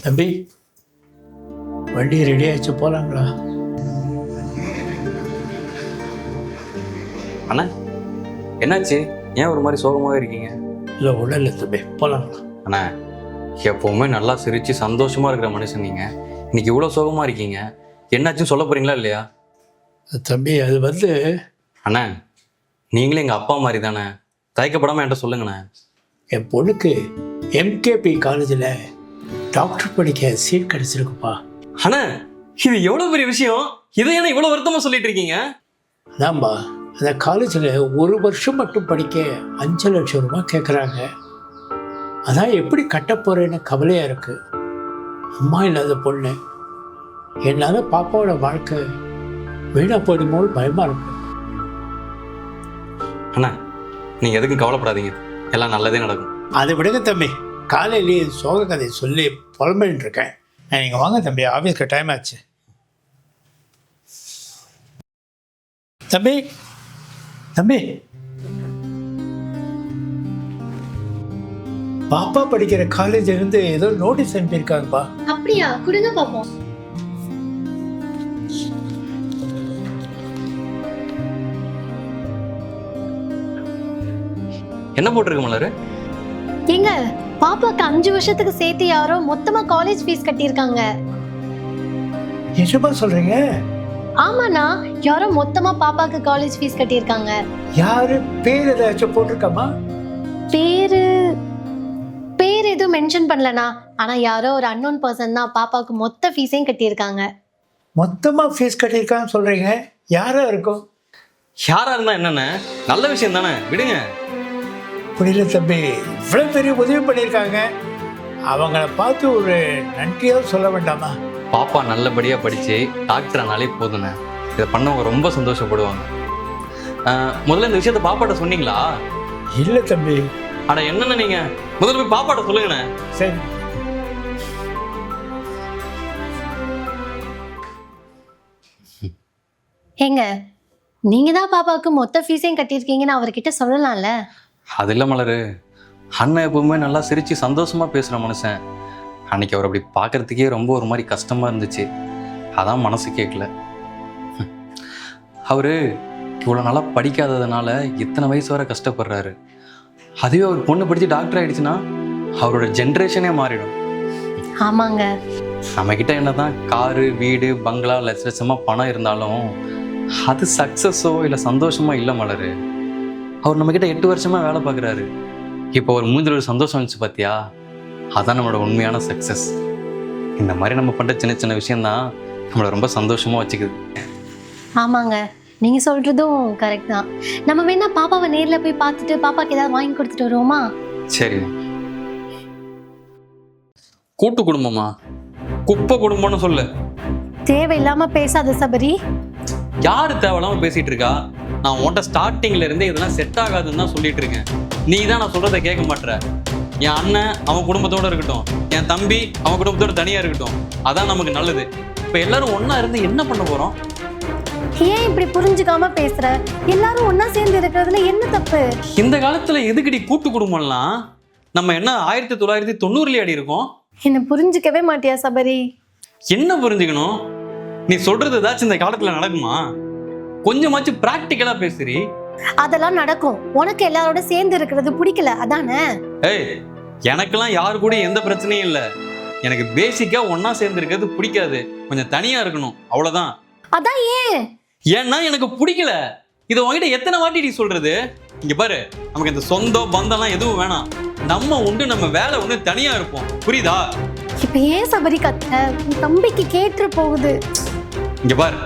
தம்பி, வண்டி ரெடி ஆச்சு, போகலாங்களா? அண்ணா, என்னாச்சு? ஏன் ஒரு மாதிரி சோகமாகவே இருக்கீங்க? இல்லை, ஒன்றும் இல்லை தம்பி, போகலாங்களா? அண்ணா, எப்போவுமே நல்லா சிரித்து சந்தோஷமாக இருக்கிற மனுஷன் நீங்கள் இன்னைக்கு இவ்வளோ சோகமாக இருக்கீங்க. என்னாச்சுன்னு சொல்ல போகிறீங்களா இல்லையா? தம்பி, அது அண்ணா, நீங்களே எங்கள் அப்பா மாதிரி தானே, தயக்கப்படாமல் என்கிட்ட சொல்லுங்கண்ணே. என் பொண்ணுக்கு எம்கேபி காலேஜில் டாக்டர் படிக்க சீட் கிடச்சிருக்குப்பா. அண்ணா, இது எவ்வளோ பெரிய விஷயம். இதை ஏன்னா இவ்வளோ வருத்தமாக சொல்லிட்டு இருக்கீங்க? அதான்பா, அந்த காலேஜில் ஒரு வருஷம் மட்டும் படிக்க 5 லட்சம் ரூபாய் கேட்குறாங்க. அதான் எப்படி கட்ட போகிறேன்னு கவலையாக இருக்குது. அம்மா இல்லாத பொண்ணு, என்னால் பாப்பாவோட வாழ்க்கை வீணாக போயிடுமோன்னு பயமாக இருக்கு. அண்ணா, நீங்கள் எதுக்கும் கவலைப்படாதீங்க, எல்லாம் நல்லதே நடக்கும். அதை விடுங்க தம்பி, காலையிலேயே சோக கதை சொல்லி புலம்பின்னு இருக்கேன். நீங்கள் வாங்க தம்பி, ஆஃபீஸ்க்கு டைம் ஆச்சு. தம்பி தம்பி, பாப்பா படிக்கிற காலேஜ் இருந்து ஏதோ நோட்டீஸ் அனுப்பியிருக்காங்கப்பா. அப்படியா? கொடுங்க பாப்போம். என்ன போட்டிருக்கு மலரு? ஏங்க, பாப்பாக்கு 5 வருஷத்துக்கு சேர்த்து யாரோ மொத்தமா காலேஜ் ஃபீஸ் கட்டியிருக்காங்க. என்னப்பா சொல்றீங்க? ஆமாண்ணா, யாரோ மொத்தமா பாப்பாக்கு காலேஜ் ஃபீஸ் கட்டியிருக்காங்க. யாரு? பேர் ஏதாச்சும் போட்டிருக்காமா? பேர் எதுவும் மென்ஷன் பண்ணலண்ணா. ஆனா யாரோ ஒரு அன்னோன் பர்சன் தான் பாப்பாவுக்கு மொத்த ஃபீஸையும் கட்டியிருக்காங்க. மொத்தமா ஃபீஸ் கட்டியிருக்கான்னு சொல்றீங்க? யாரா இருக்கும்? யாரா இருந்தா என்னண்ணே, நல்ல விஷயம் தானே, விடுங்க. புரியல தம்பி, இவ்வளோ பெரிய உதவி பண்ணியிருக்காங்க, அவங்கள பார்த்து ஒரு நன்றியாவது சொல்ல வேண்டாமா? பாப்பா நல்லபடியாக படித்து டாக்டர் ஆனாலே போதுண்ணே, இதை பண்ணவங்க ரொம்ப சந்தோஷப்படுவாங்க. முதல்ல இந்த விஷயத்த பாப்பாட்ட சொன்னீங்களா? இல்லை தம்பி. அட என்னண்ணே, நீங்கள் முதல்ல போய் பாப்பாட்ட சொல்லுங்கண்ணே. சரி. ஏங்க, நீங்க தான் பாப்பாவுக்கு மொத்த ஃபீஸையும் கட்டியிருக்கீங்கன்னு அவர்கிட்ட சொல்லலாம்ல? அது இல்லை மலரு, அண்ணன் எப்பவுமே நல்லா சிரித்து சந்தோஷமாக பேசுகிற மனுஷன். அன்னைக்கு அவர் அப்படி பார்க்குறதுக்கே ரொம்ப ஒரு மாதிரி கஷ்டமாக இருந்துச்சு, அதான் மனசு கேட்கல. அவர் இவ்வளோ நல்லா படிக்காததுனால இத்தனை வயசு வரை கஷ்டப்படுறாரு. அதுவே அவர் பொண்ணு படித்து டாக்டர் ஆகிடுச்சுன்னா அவரோட ஜென்ரேஷனே மாறிடும். ஆமாங்க. நம்மக்கிட்ட என்ன தான் காரு வீடு பங்களா லட்சமாக பணம் இருந்தாலும் அது சக்ஸஸோ இல்லை சந்தோஷமோ இல்லை மலரு. அவர் நம்மக்கிட்ட 8 வருஷமாக வேலை பார்க்குறாரு, இப்போ ஒரு மூஞ்சில் ஒரு சந்தோஷம் வந்துச்சு பார்த்தியா, அதான் நம்மளோட உண்மையான சக்ஸஸ். இந்த மாதிரி நம்ம பண்ணுற சின்ன சின்ன விஷயந்தான் நம்மளை ரொம்ப சந்தோஷமாக வச்சுக்குது. ஆமாங்க, நீங்க சொல்றதும் கரெக்ட் தான். நம்ம வேணா பாப்பாவை நேர்ல போய் பார்த்துட்டு பாப்பாக்கு ஏதாவது வாங்கி கொடுத்துட்டு வருவோமா? சரி. கூட்டு குடும்பமா? குப்பை குடும்பம்னு சொல்லு. தேவையில்லாம பேசாத சபரி. யாரு தேவையில்லாம பேசிட்டு இருக்கா? நான் உன்கிட்ட ஸ்டார்டிங்ல இருந்தே இதெல்லாம் செட் ஆகாதுன்னு தான் சொல்லிட்டு இருக்கேன். நீ தான் நான் சொல்றதை கேட்க மாட்டேற. என் அண்ணன் அவன் குடும்பத்தோட இருக்கட்டும், என் தம்பி அவன் குடும்பத்தோட தனியா இருக்கட்டும், அதான் நமக்கு நல்லது. இப்ப எல்லாரும் ஒன்னா இருந்து என்ன பண்ண போறோம்? ஏன் இப்படி புரிஞ்சுக்காம பேசுற? எல்லாரும் ஒன்னா சேர்ந்து இருக்கிறதுல என்ன தப்பு? இந்த காலத்துல எதுக்கடி கூட்டு குடும்பம்லாம்? நம்ம என்ன 1990 அடி இருக்கோம்? என்ன புரிஞ்சுக்கவே மாட்டியா சபரி? என்ன புரிஞ்சுக்கணும்? நீ சொல்றது ஏதாச்சும் இந்த காலத்துல நடக்குமா? கொஞ்சமாச்சும் பிராக்டிக்கலா பேசுறீ. அதெல்லாம் நடக்கும். உனக்கு எல்லாரோட சேர்ந்து இருக்கிறது பிடிக்கல, அதானே? ஏய், எனக்கெல்லாம் யாரு கூட எந்த பிரச்சனையும் இல்லை. எனக்கு பேசிக்கா ஒன்னா சேர்ந்து இருக்கிறது பிடிக்காது, கொஞ்சம் தனியா இருக்கணும், அவ்வளவுதான். அதான் ஏன்? ஏன்னா எனக்கு பிடிக்கல. இதை உங்ககிட்ட எத்தனை வாட்டி நீ சொல்றது? இங்க பாரு, நமக்கு இந்த சொந்தம் பந்தம்லாம் எதுவும் வேணாம். நம்ம உண்டு, நம்ம வேலை உண்டு, தனியா இருப்போம், புரியுதா? இப்ப ஏன் சபரி கத்த? உன் தம்பிக்கு கேட்டு போகுது. இங்க பாரு,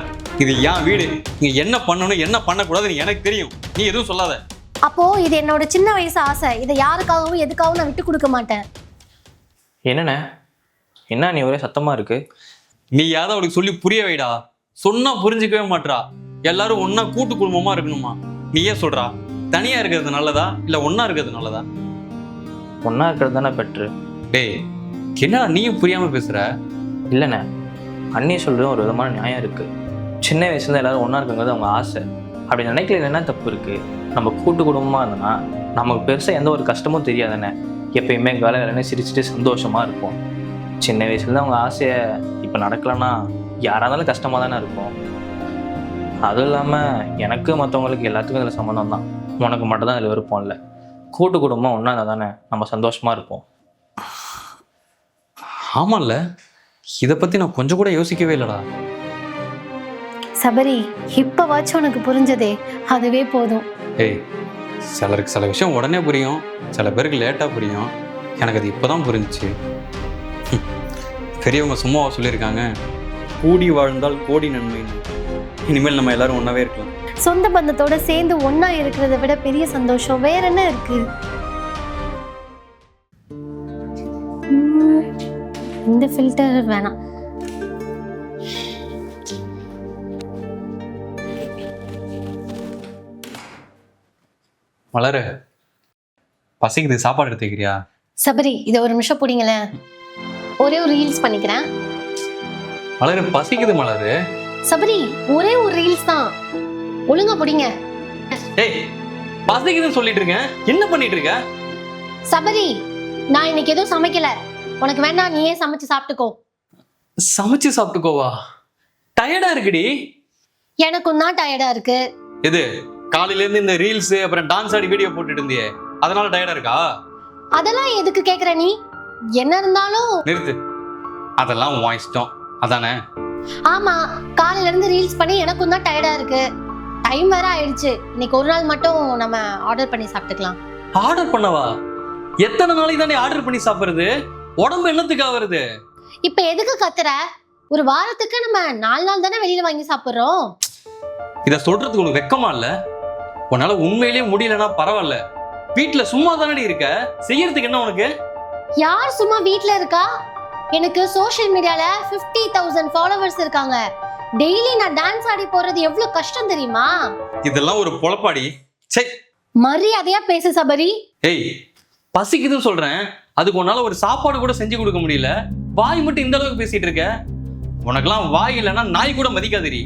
இது என் வீடு, நீங்க என்ன பண்ணணும் என்ன பண்ணக்கூடாதுன்னு எனக்கு தெரியும், நீ எதுவும் சொல்லாத. அப்போ இது என்னோட சின்ன வயசு ஆசை, இதை யாருக்காகவும் எதுக்காகவும் நான் விட்டு கொடுக்க மாட்டேன். என்னண்ணே, என்ன நீ ஒரே சத்தமா இருக்கு? நீ யாவது அவளுக்கு சொல்லி புரிய வைடா. சொன்னா புரிஞ்சுக்கவே மாட்றா. எல்லாரும் ஒன்னா கூட்டு குடும்பமா இருக்கணுமா? நீ ஏன் சொல்றா? தனியா இருக்கிறது நல்லதா இல்ல ஒன்னா இருக்கிறது நல்லதா? ஒன்னா இருக்கிறது தானே பெட்ரு. டேய், என்னடா நீயும் புரியாம பேசுற? இல்லைண்ணே, அண்ணி சொல்றது ஒரு விதமான நியாயம் இருக்கு. சின்ன வயசுல எல்லாரும் ஒன்றா இருக்குங்கிறது அவங்க ஆசை. அப்படி நினைக்கல என்ன தப்பு இருக்குது? நம்ம கூட்டு குடும்பமாக இருந்தோன்னா நமக்கு பெருசாக எந்த ஒரு கஷ்டமும் தெரியாதுண்ணே. எப்பயுமே வேலை வேலைன்னு சிரிச்சுட்டு சந்தோஷமாக இருப்போம். சின்ன வயசுலேருந்து அவங்க ஆசையை இப்போ நடக்கலைன்னா யாராக இருந்தாலும் கஷ்டமாக தானே இருக்கும். அதுவும் இல்லாமல் எனக்கு மற்றவங்களுக்கு எல்லாத்துக்கும் இதில் சம்மந்தம் தான். உனக்கு மட்டும்தான் இதில் விருப்பம் இல்லை. கூட்டு குடும்பம் ஒன்றா இருந்தால் தானே நம்ம சந்தோஷமாக இருப்போம். ஆமாம்ல, இதை பற்றி நான் கொஞ்சம் கூட யோசிக்கவே இல்லைடா. சபரி, இப்பவாச்சும் உனக்கு புரிஞ்சதே, அதுவே போதும். ஏய், சிலருக்கு சில விஷயம் உடனே புரியும், சில பேருக்கு லேட்டாக புரியும். எனக்கு அது இப்போ தான் புரிஞ்சிச்சு. பெரியவங்க சும்மாவா சொல்லியிருக்காங்க, கூடி வாழ்ந்தால் கோடி நன்மைன்னு. இனிமேல் நம்ம எல்லாரும் ஒன்றாவே இருக்கலாம். சொந்த பந்தத்தோட சேர்ந்து ஒண்ணா இருக்கிறத விட பெரிய சந்தோஷம் வேற என்ன இருக்கு? இந்த ஃபில்டர் வேணாம். மலரு, பசிக்குது, சாப்பாடு எடுத்துக்கிறியா? சபரி, இதை ஒரு நிமிஷம் பிடிங்களேன். ஒரே ஒரு ரீல்ஸ் பண்ணிக்கிறேன். மலரு, பசிக்குது மலரு. சபரி, ஒரே ஒரு ரீல்ஸ் தான், ஒழுங்கா பிடிங்க. ஏய், பசிக்குதுன்னு சொல்லிட்டு இருக்கேன், என்ன பண்ணிட்டு இருக்க? சபரி, நான் இன்னைக்கு எதுவும் சமைக்கல, உனக்கு வேணா நீயே சமைச்சு சாப்பிட்டுக்கோ. சமைச்சு சாப்பிட்டுக்கோவா? டயர்டா இருக்குடி. எனக்கும் தான் டயர்டா இருக்கு. எது, காலையில இருந்து இந்த ரீல்ஸ் அப்புறம் டான்ஸ் ஆடி வீடியோ போட்டுட்டு இருந்தியே, அதனால டயர்டா இருக்கா? அதெல்லாம் எதுக்கு கேக்குற நீ? என்ன இருந்தாலும் நிறுத்து, அதெல்லாம் உன் இஷ்டம் அதானே? ஆமா, காலையில இருந்து ரீல்ஸ் பண்ணி எனக்கும் தான் டயர்டா இருக்கு. டைம் வேற ஆயிடுச்சு. இன்னைக்கு ஒரு நாள் மட்டும் நம்ம ஆர்டர் பண்ணி சாப்பிட்டுக்கலாம். ஆர்டர் பண்ணவா? எத்தனை நாளைக்கு தானே ஆர்டர் பண்ணி சாப்பிடுறது? உடம்பு என்னத்துக்கு ஆகுறது? இப்ப எதுக்கு கத்துற? ஒரு வாரத்துக்கு நம்ம 4 நாள் தானே வெளியில வாங்கி சாப்பிடுறோம். இத சொல்றதுக்கு உனக்கு வெக்கமா இல்ல? உன்னால உண்மையிலேயே முடியலன்னா பரவாயில்ல, வீட்டுல சும்மா தானடி இருக்க, செய்யறதுக்கு என்ன உனக்கு? யார் சும்மா வீட்ல இருக்கா? எனக்கு சோஷியல் மீடியால 50,000 ஃபாலோவர்ஸ் இருக்காங்க. டெய்லி நான் டான்ஸ் ஆடி போறது எவ்வளவு கஷ்டம் தெரியுமா? இதெல்லாம் ஒரு பொழப்பாடி. சே, மரியாதையா பேசு சபரி. ஏய், பசிக்குதுன்னு சொல்றேன், அதுக்கு உன்னால ஒரு சாப்பாடு கூட செஞ்சு கொடுக்க முடியல, வாய் மட்டும் இந்த அளவுக்கு பேசிட்டு இருக்க. உனக்கெல்லாம் வாய் இல்லைன்னா நாய் கூட மதிக்காதீ.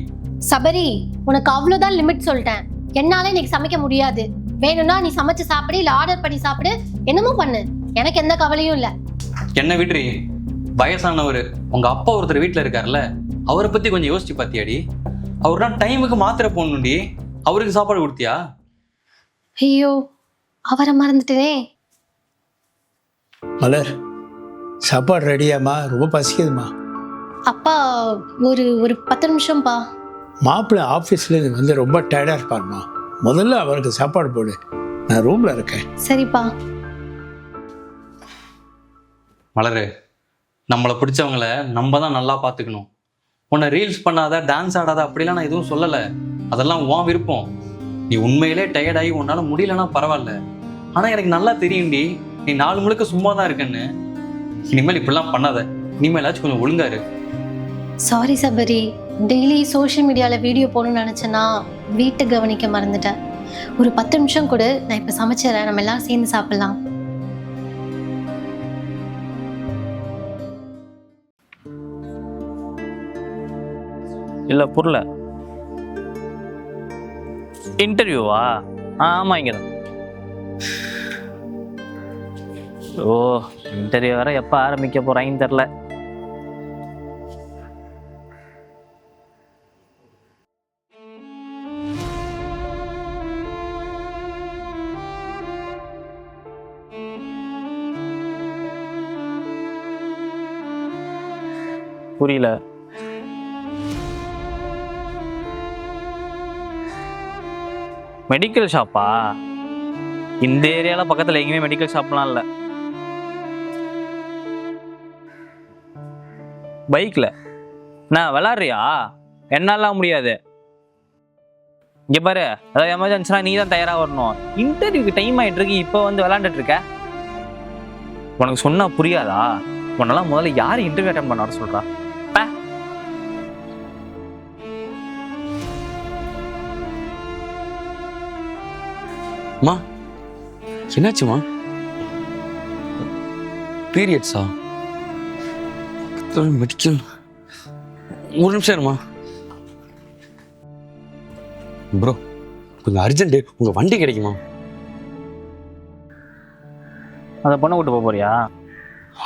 சபரி, உனக்கு அவ்வளவுதான் லிமிட் சொல்லிட்டேன். என்னால இன்னைக்கு சமைக்க முடியாது. வேணும்னா நீ சமைச்சு சாப்பிடு, இல்ல ஆர்டர் பண்ணி சாப்பிடு, என்னமோ பண்ணு, எனக்கு எந்த கவலையும் இல்ல. என்ன விட்ரி, வயசானவர் உங்க அப்பா ஒருத்தர் வீட்டுல இருக்காருல்ல, அவரை பத்தி கொஞ்சம் யோசிச்சு பாத்தியாடி? அவர்னா டைமுக்கு மாத்திரை போடணும்டி, அவருக்கு சாப்பாடு கொடுத்தியா? ஐயோ, அவரை மறந்துட்டேனே. மலர், சாப்பாடு ரெடியாம்மா? ரொம்ப பசிக்குதுமா. அப்பா, ஒரு 10 நிமிஷம்பா. மாப்பிள்ளை ஆஃபீஸ்லேருந்து வந்து ரொம்ப டயர்டாக இருப்பாருமா. முதல்ல அவருக்கு சாப்பாடு போடு, நான் ரூமில் இருக்கேன். சரிப்பா. மலரு, நம்மளை பிடிச்சவங்கள நம்ம தான் நல்லா பார்த்துக்கணும். உன்னை ரீல்ஸ் பண்ணாத, டான்ஸ் ஆடாத அப்படிலாம் நான் எதுவும் சொல்லலை. அதெல்லாம் உன் விருப்பம். நீ உண்மையிலே டயர்டாகி உன்னால முடியலன்னா பரவாயில்ல, ஆனால் எனக்கு நல்லா தெரியும்டி நீ 4 முழுக்க சும்மா தான் இருக்கன்னு. இனிமேல் இப்படிலாம் பண்ணாத, இனிமேலாச்சும் கொஞ்சம் ஒழுங்காரு. சாரி சபரி, டெய்லி சோஷியல் மீடியாவில் வீடியோ போகணும்னு நினச்சேன்னா வீட்டை கவனிக்க மறந்துட்டேன். ஒரு 10 நிமிஷம் கூட, நான் இப்போ சமைச்சிடறேன், நம்ம எல்லாம் சேர்ந்து சாப்பிடலாம். இல்லை புரியல. இன்டர்வியூவா? ஆமாம், இங்கே தான். ஓ, இன்டர்வியூ வேற எப்போ ஆரம்பிக்க போகிறாங்கன்னு தெரில. புரியல. மெடிக்கல் ஷாப்பா? இந்த ஏரியாவில் பக்கத்தில் எங்கேயுமே மெடிக்கல் ஷாப்லாம் இல்லை. பைக்கில் நான் விளாட்றியா? என்னாலாம் முடியாது. இங்கே பாரு, அதாவது எமர்ஜென்சினா நீ தான் தயாராக வரணும். இன்டர்வியூக்கு டைம் ஆகிட்டு இருக்கு, இப்போ வந்து விளாண்டுட்டு இருக்க. உனக்கு சொன்னா புரியாதா? உன்னெல்லாம் முதல்ல யார் இன்டர்வியூ அட்டன் பண்ண வர சொல்கிறா? அம்மா, என்னாச்சுமா? பீரியட்ஸா? மெடிக்கல், ஒரு நிமிஷம் இருமா. ப்ரோ, கொஞ்சம் அர்ஜென்ட், உங்க வண்டி கிடைக்குமா? அதை பொண்ணை கூட்டு போக போறியா?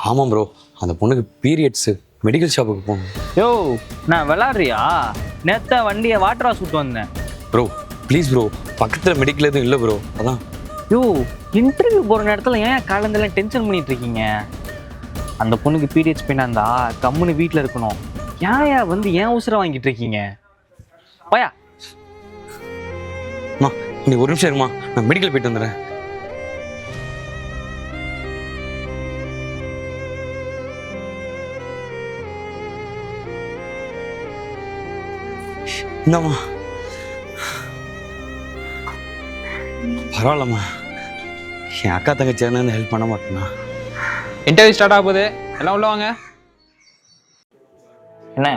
ஆமாம் ப்ரோ, அந்த பொண்ணுக்கு பீரியட்ஸு, மெடிக்கல் ஷாப்புக்கு போகணும். யோ நான் விளாட்றியா? நேற்று வண்டியை வாட்டரா சுட்டு வந்தேன். ப்ரோ ப்ளீஸ் ப்ரோ, பக்கத்தில் மெடிக்கல் எதுவும் இல்லை ப்ரோ, அதான். யோ இன்டர்வியூ போகிற நேரத்தில் ஏன் காலந்தெல்லாம் டென்ஷன் பண்ணிட்டு இருக்கீங்க? அந்த பொண்ணுக்கு பீரியட்ஸ் பெயினாக இருந்தா கம்முன்னு வீட்டில் இருக்கணும். ஏன் வந்து ஏன் உசுரை வாங்கிட்டு இருக்கீங்க? போயா. அம்மா நீ ஒரு நிமிஷம் இருமா, நான் மெடிக்கல் போயிட்டு வந்துடுறேன். இந்தாம்மா. பரவாயில்லம்மா, என் அக்கா தங்கச்சி என்ன ஹெல்ப் பண்ண மாட்டேனா? இன்டர்வியூ ஸ்டார்ட் ஆக போகுது, எல்லாம் உள்ள வாங்க. என்ன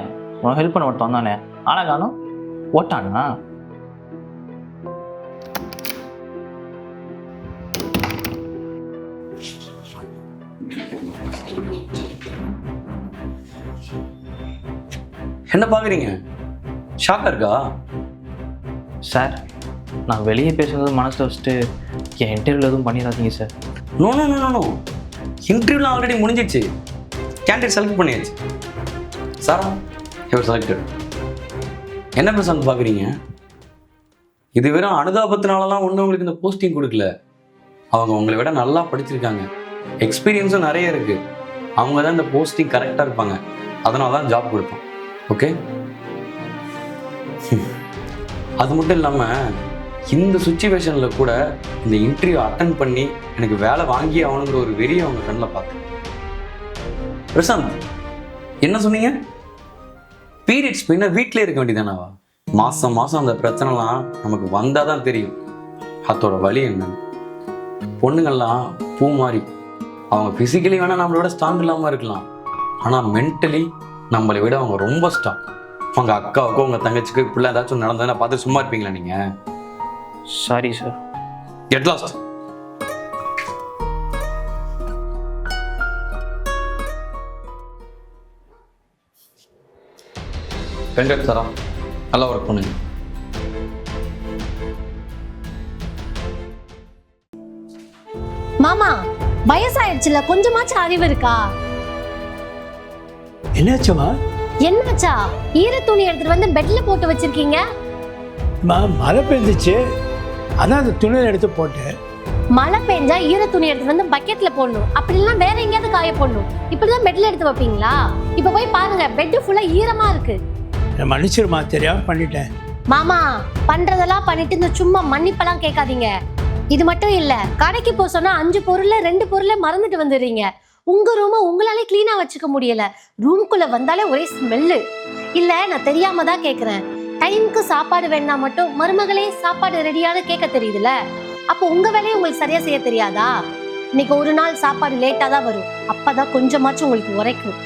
உனக்கு ஹெல்ப் பண்ண ஒருத்தன் வந்தானே, ஆனா காணும் ஓட்டானா? என்ன பார்க்குறீங்க? ஷாக்காக இருக்கா? சார் நான் வெளியே பேசுறது மனசில் வச்சுட்டு என் இன்டர்வியூவில் எதுவும் பண்ணிடாதீங்க சார். நோ நோ நோ நோ, இன்டர்வியூலாம் ஆல்ரெடி முடிஞ்சிடுச்சு. கேண்டிடேட் செலக்ட் பண்ணியாச்சு. Sara your selected. என்ன பிரசாந்த் பார்க்குறீங்க? இது வெறும் அனுதாபத்தினாலலாம் ஒன்றும் உங்களுக்கு இந்த போஸ்டிங் கொடுக்கல. அவங்க உங்களை விட நல்லா படிச்சிருக்காங்க, எக்ஸ்பீரியன்ஸும் நிறைய இருக்குது. அவங்க தான் இந்த போஸ்டிங் கரெக்டாக இருப்பாங்க, அதனால தான் ஜாப் கொடுப்போம். ஓகே, அது மட்டும் இல்லாமல் இந்த சுச்சுவேஷனில் கூட இந்த இன்டர்வியூ அட்டன் பண்ணி எனக்கு வேலை வாங்கி ஆகணுங்கிற ஒரு வெறியை அவங்க கண்ணில் பார்த்தேன். பிரசாந்த் என்ன சொன்னீங்க? பீரியட்ஸ் பெயினா வீட்டிலே இருக்க வேண்டியதானாவா? மாதம் மாதம் அந்த பிரச்சனைலாம் நமக்கு வந்தால் தான் தெரியும் அதோட வலி என்னன்னு. பொண்ணுங்கள்லாம் பூ மாதிரி, அவங்க ஃபிசிக்கலி வேணால் நம்மளோட ஸ்ட்ராங் இல்லாமல் இருக்கலாம், ஆனால் மென்டலி நம்மளை விட அவங்க ரொம்ப ஸ்ட்ராங். உங்கள் அக்காவுக்கோ உங்கள் தங்கச்சிக்கோ இப்படிலாம் ஏதாச்சும் நடந்ததுன்னா பார்த்து சும்மா இருப்பீங்களா நீங்கள்? Sorry sir. Get lost. Congrats Sara, நல்லா ஒர்க் பண்ணுங்க. மாமா வயசாயிடுச்சுல, கொஞ்சமாச்சும் அறிவு இருக்கா? என்னாச்சுமா? என்னாச்சா? ஈர துணி எடுத்துட்டு வந்து பெட்ல போட்டு வச்சிருக்கீங்க. மழை பெஞ்சிச்சு, அதான் அந்த துணியை எடுத்து போட்டேன். மழை பெஞ்சா ஈர துணி எடுத்துட்டு வந்து பக்கெட்ல போடணும், அப்படிலாம் வேற எங்கேயாவது காய போடணும். இப்படிதான் பெட்ல எடுத்து வைப்பீங்களா? இப்ப போய் பாருங்க, பெட் ஃபுல்லா ஈரமா இருக்கு. மன்னிச்சிருமா, தெரியாம பண்ணிட்டேன். மாமா பண்றதெல்லாம் பண்ணிட்டு இந்த சும்மா மன்னிப்பெல்லாம் கேட்காதீங்க. இது மட்டும் இல்ல, கடைக்கு போக சொன்னா 5 பொருள்ல 2 பொருளை மறந்துட்டு வந்துடுறீங்க. உங்க ரூமை உங்களாலே கிளீனா வச்சுக்க முடியல. ரூம்குள்ள வந்தாலே ஒரே ஸ்மெல்லு. இல்ல நான் தெரியாம தான் கேக்குறேன். டைமுக்கு சாப்பாடு வேணா மட்டும் மருமகளே சாப்பாடு ரெடியான கேட்க தெரியுதுல, அப்போ உங்க வேலையை உங்களுக்கு சரியா செய்ய தெரியாதா? இன்னைக்கு ஒரு நாள் சாப்பாடு லேட்டா தான் வரும், அப்பதான் கொஞ்சமாச்சும் உங்களுக்கு உரைக்கும்.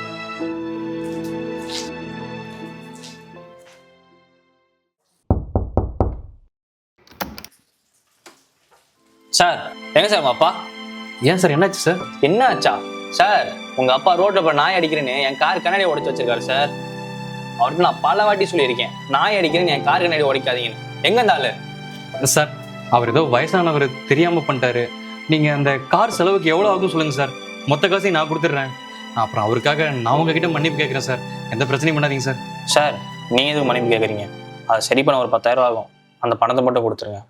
சார் எங்க சார் உங்க அப்பா? ஏன் சார் என்னாச்சு சார்? என்ன ஆச்சா சார்? உங்க அப்பா ரோட்ல போய் நாய் அடிக்கிறேன்னு என் கார் கண்ணாடி உடைச்சு வச்சிருக்காரு சார். அவர்கிட்ட நான் பல வாட்டி சொல்லியிருக்கேன், நாய் அடிக்கிறேன்னு என் கார் கண்ணாடி உடைக்காதீங்கன்னு. எங்க இந்த ஆளு? சார் அவர் ஏதோ வயசானவர் தெரியாம பண்ணிட்டாரு. நீங்க அந்த கார் செலவுக்கு எவ்வளவு ஆகும் சொல்லுங்க சார், மொத்த காசையும் நான் கொடுத்துட்றேன். அப்புறம் அவருக்காக நான் உங்ககிட்ட மன்னிப்பு கேட்குறேன் சார், எந்த பிரச்சனையும் பண்ணாதீங்க சார். சார் நீங்க எதுவும் மன்னிப்பு கேட்குறீங்க? அது சரி பண்ண ஒரு 10,000 ஆகும், அந்த பணத்தை மட்டும் கொடுத்துருங்க.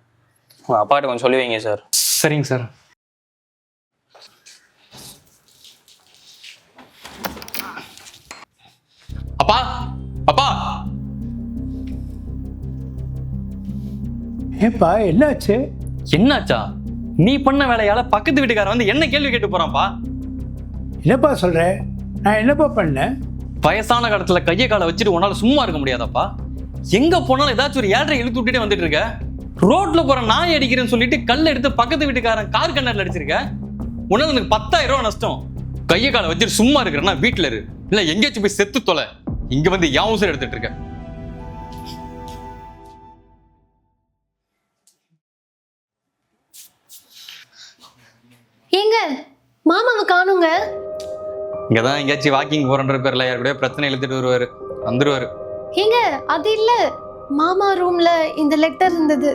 உங்க அப்பாட்ட கொஞ்சம் சொல்லி வைங்க சார். சரிங்க சார். அப்பா அப்பா. ஏப்பா என்னாச்சு? என்னாச்சா? நீ பண்ண வேலையால பக்கத்து வீட்டுக்காரன் வந்து என்ன கேள்வி கேட்டு போறான்ப்பா. என்னப்பா சொல்ற? நான் என்னப்பா பண்ணேன்? வயசான காலத்துல கையை காலை வச்சுட்டு உன்னால சும்மா இருக்க முடியாதாப்பா? எங்க போனாலும் ஏதாச்சும் ஒரு ஏழரை இழுத்து விட்டுட்டே வந்துட்டு இருக்க. ரோட்ல போற நாய் அடிக்கிறேன்னு சொல்லிட்டு கல் எடுத்து பக்கத்து வீட்டுக்காரன் கார் கண்ணாடில அடிச்சிருக்க. உன்னால எனக்கு 10,000 ரூபாய் நஷ்டம். கையை காலை வச்சுட்டு சும்மா இருக்கிறேன்னா வீட்டுல இரு, இல்ல எங்கேயாச்சும் போய் செத்து தொலை. இங்க வந்து என் உசுரை எடுத்துட்டு இருக்க. ஏங்க மாமாவை காணுங்க. இங்கதான் எங்கேயாச்சும் வாக்கிங் போறன்ற பேர்ல யாரு கூட பிரச்சனை இழுத்துட்டு வருவாரு, வந்துருவாரு. ஏங்க அது இல்ல, மாமா ரூம்ல இந்த லெட்டர் இருந்தது.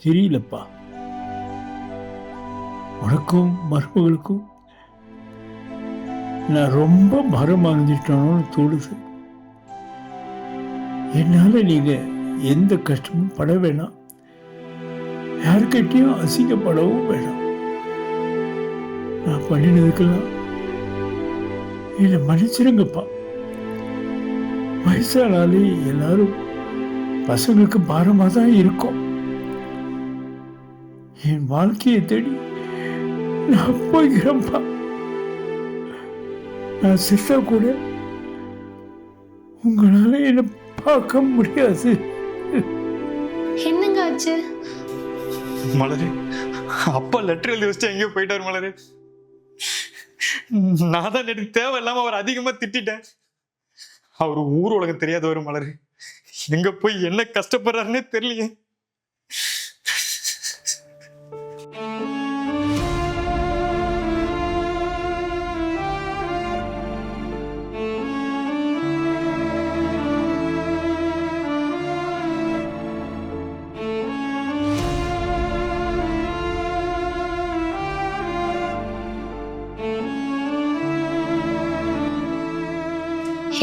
தெரியலப்பா. உனக்கும் மருமகளுக்கும் நான் ரொம்ப மரம் வாங்கிட்டோன்னு தோணுது. என்னால் நீங்கள் எந்த கஷ்டமும் பட வேணாம், யாருக்கிட்டையும் அசிங்கப்படவும் வேணாம். நான் பண்ணினதுக்கெல்லாம் என்னை மன்னிச்சிருங்கப்பா. வயசானாலே எல்லாரும் பசங்களுக்கு பாரமாக தான் இருக்கும். என் வாழ்க்கையை தேடி நான் போய்கிறேன்ப்பா. நான் செத்தா கூட உங்களால என்னை பார்க்க முடியாது. என்னங்க ஆச்சு? மலரு, அப்பா லெட்டர் எழுதி வச்சுட்டு எங்கேயோ போயிட்டாரு மலரு. நான் தான் எனக்கு தேவையில்லாம அவர் அதிகமா திட்டேன். அவர் ஊர் உலகம் தெரியாதவர் மலரு. எங்க போய் என்ன கஷ்டப்படுறாருன்னே தெரியலையே.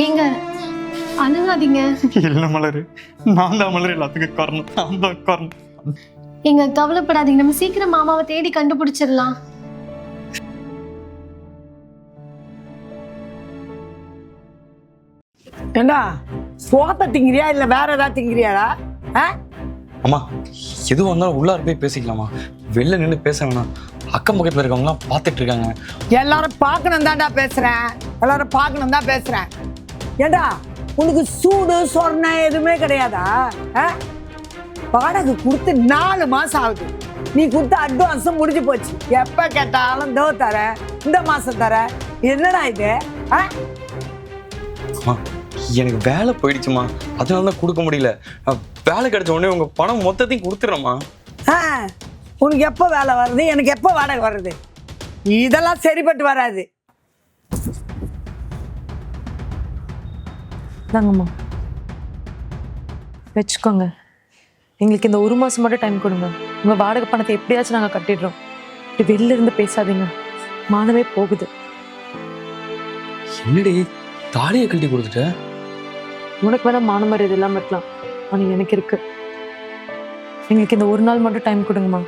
ஏங்க அழுகாதீங்க. இல்ல மலரு, நான் தான் மலரு எல்லாத்துக்கும் காரணம். நான் தான் காரணம். ஏங்க கவலைப்படாதீங்க, நம்ம சீக்கிரம் மாமாவை தேடி கண்டுபிடிச்சிடலாம். ஏண்டா சோத்த திங்கிறியா இல்ல வேற ஏதாவது திங்கிறியாடா? அம்மா, எதுவும் வந்தாலும் உள்ளார போய் பேசிக்கலாமா? வெளில நின்று பேச வேணாம். அக்கம் பக்கத்துல இருக்கவங்களாம் பார்த்துட்டு இருக்காங்க. எல்லாரும் பார்க்கணும் தான்டா பேசுறேன், எல்லாரும் பார்க்கணும் தான் பேசுறேன். ஏண்டா உனக்கு சூடு சொர்ணம் எதுவுமே கிடையாதா? வாடகை கொடுத்து 4 மாசம் ஆகுது. நீ கொடுத்த அட்வான்ஸும் முடிஞ்சு போச்சு. எப்ப கேட்டாலும் தோ தர, இந்த மாசம் தர. என்னடா இது? அம்மா, எனக்கு வேலை போயிடுச்சுமா, அதனால தான் கொடுக்க முடியல. வேலை கிடைச்ச உடனே உங்க பணம் மொத்தத்தையும் கொடுத்துட்றேம்மா. உனக்கு எப்போ வேலை வருது, எனக்கு எப்போ வாடகை வருது? இதெல்லாம் சரிப்பட்டு வராது. தாங்கம்மா வச்சுக்கோங்க. எங்களுக்கு இந்த 1 மாதம் மட்டும் டைம் கொடுங்க. உங்கள் வாடகை பணத்தை எப்படியாச்சும் நாங்கள் கட்டிடுறோம். இப்படி வெளில இருந்து பேசாதீங்க, மானமே போகுது. என்னடி தாலியை கழட்டி கொடுத்துட்ட? உனக்கு வேணா மான மாதிரி இது இல்லாமல் இருக்கலாம், ஆனால் எனக்கு இருக்கு. எங்களுக்கு இந்த 1 நாள் மட்டும் டைம் கொடுங்கம்மா.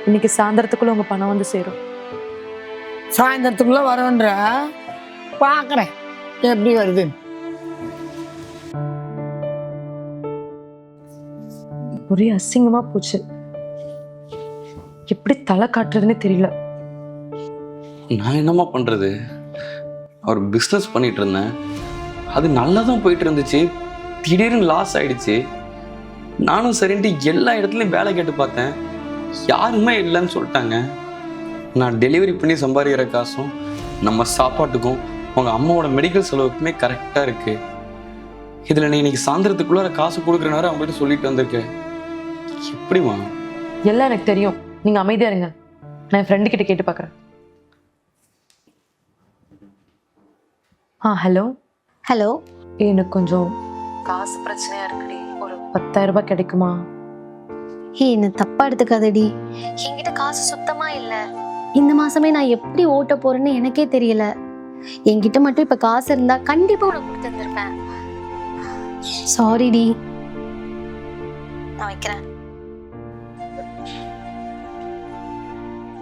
இன்னைக்கு சாயந்தரத்துக்குள்ள உங்கள் பணம் வந்து சேரும். சாயந்தரத்துக்குள்ள வரும்ன்ற பார்க்குறேன் எப்படி வருது. ஒரே அசிங்கமா போச்சு, எப்படி தலை காட்டுறதுன்னு தெரியல. நான் என்னம்மா பண்றது? அவர் பிஸ்னஸ் பண்ணிட்டு இருந்தேன், அது நல்லா தான் போயிட்டு இருந்துச்சு. திடீர்னு லாஸ் ஆயிடுச்சு. நானும் சரின்ட்டு எல்லா இடத்துலையும் வேலை கேட்டு பார்த்தேன், யாருமே இல்லைன்னு சொல்லிட்டாங்க. நான் டெலிவரி பண்ணி சம்பாதிக்கிற காசும் நம்ம சாப்பாட்டுக்கும் உங்க அம்மாவோட மெடிக்கல் செலவுக்குமே கரெக்டாக இருக்கு. இதில் நீ இன்னைக்கு சாயந்தரத்துக்குள்ளார காசு கொடுக்குறனாரு அவங்கள்ட்ட சொல்லிட்டு வந்திருக்கேன். எப்படிமா? எல்லாம் எனக்கு தெரியும், நீங்க அமைதியா இருங்க. நான் என் ஃப்ரெண்டு கிட்ட கேட்டு பார்க்குறேன். ஹலோ ஹலோ, எனக்கு கொஞ்சம் காசு பிரச்சனையா இருக்குடி, ஒரு 10,000 ரூபாய் கிடைக்குமா? என்ன தப்பா எடுத்துக்காதடி, என்கிட்ட காசு சுத்தமா இல்ல. இந்த மாசமே நான் எப்படி ஓட்ட போறேன்னு எனக்கே தெரியல. என்கிட்ட மட்டும் இப்ப காசு இருந்தா கண்டிப்பா உனக்கு கொடுத்துருந்துருப்பேன். சாரிடி, நான் வைக்கிறேன்.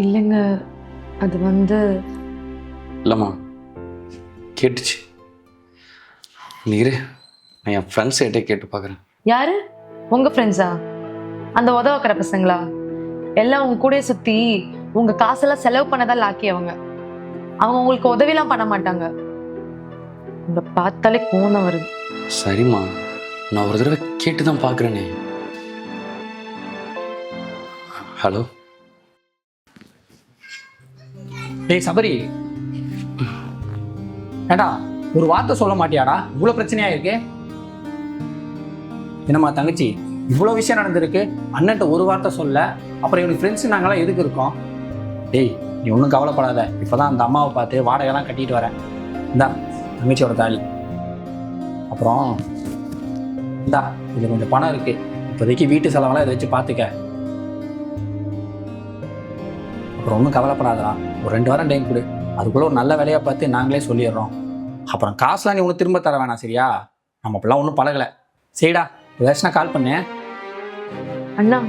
இல்லைங்க, அது வந்து இல்லைம்மா, கேட்டுச்சு. நீரு, நான் என் ஃப்ரெண்ட்ஸ் கிட்டே கேட்டு பார்க்குறேன். யாரு? உங்க ஃப்ரெண்ட்ஸா? அந்த உதவக்கிற பசங்களா? எல்லாம் உங்க கூட சுத்தி உங்க காசெல்லாம் செலவு பண்ணதான் லாக்கி. அவங்க உங்களுக்கு உதவிலாம் பண்ண மாட்டாங்க. உங்களை பார்த்தாலே கோவம் வருது. சரிம்மா, நான் ஒரு தடவை கேட்டு தான் பார்க்குறேனே. ஹலோ. டேய் சபரி, ஏண்டா ஒரு வார்த்தை சொல்ல மாட்டியாடா? இவ்வளோ பிரச்சனையா இருக்கு. என்னம்மா தங்கச்சி, இவ்வளோ விஷயம் நடந்திருக்கு, அண்ணன்ட்ட ஒரு வார்த்தை சொல்ல. அப்புறம் இவனுக்கு ஃப்ரெண்ட்ஸ் நாங்களாம் எதுக்கு இருக்கோம்? டேய் நீ ஒன்றும் கவலைப்படாத, இப்போ தான் அந்த அம்மாவை பார்த்து வாடகைலாம் கட்டிட்டு வரேன். இந்தா தங்கச்சியோட தாலி. அப்புறம் இந்தா இதில் கொஞ்சம் பணம் இருக்குது, இப்போதைக்கு வீட்டு செலவெல்லாம் இதை வச்சு பார்த்துக்க. அப்புறம் ஒன்றும் கவலைப்படாதடா, ஒரு 2 வாரம் டைம் கொடு. அதுக்குள்ளே ஒரு நல்ல வேலையாக பார்த்து நாங்களே சொல்லிடுறோம். அப்புறம் காசுலாம் நீ ஒன்றும் திரும்ப தர வேணாம், சரியா? நம்ம இப்பெல்லாம் ஒன்றும் பழகலை. சரிடா, ஏதாச்சும் நான் கால் பண்ணேன். அண்ணா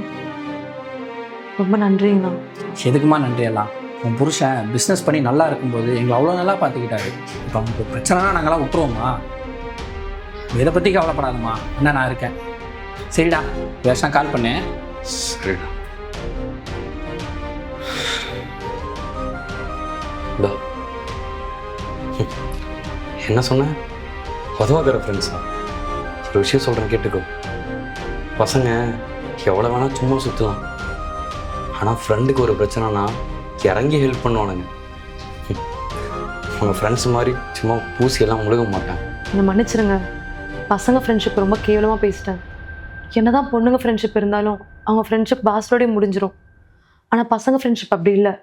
ரொம்ப நன்றிங்கண்ணா. எதுக்குமா நன்றி எல்லாம்? உன் புருஷன் பிஸ்னஸ் பண்ணி நல்லா இருக்கும்போது எங்களை அவ்வளோ நல்லா பார்த்துக்கிட்டாரு. இப்போ அவங்களுக்கு பிரச்சனைனா நாங்களாம் விட்டுருவோமா? இதை பற்றி கவலைப்படாதம்மா, என்ன நான் இருக்கேன். சரிடா, ஏதாச்சும் நான் கால் பண்ணேன். சரிடா. இதோ. என்ன சொன்ன? உதவாக்கிற ஃப்ரெண்ட்ஸா? ஒரு விஷயம் சொல்கிறேன் கேட்டுக்கோ. பசங்க எவ்வளோ வேணால் சும்மா சுற்றலாம், ஆனால் ஃப்ரெண்டுக்கு ஒரு பிரச்சனைனா இறங்கி ஹெல்ப் பண்ணுவானுங்க. அவங்க ஃப்ரெண்ட்ஸ் மாதிரி சும்மா பூசியெல்லாம் முழுக மாட்டாங்க. என்னை மன்னிச்சிருங்க, பசங்க ஃப்ரெண்ட்ஷிப் ரொம்ப கேவலமாக பேசிட்டேன். என்னதான் பொண்ணுங்க ஃப்ரெண்ட்ஷிப் இருந்தாலும் அவங்க ஃப்ரெண்ட்ஷிப் பாஸ்டோடய முடிஞ்சிடும். ஆனால் பசங்க ஃப்ரெண்ட்ஷிப் அப்படி இல்லை.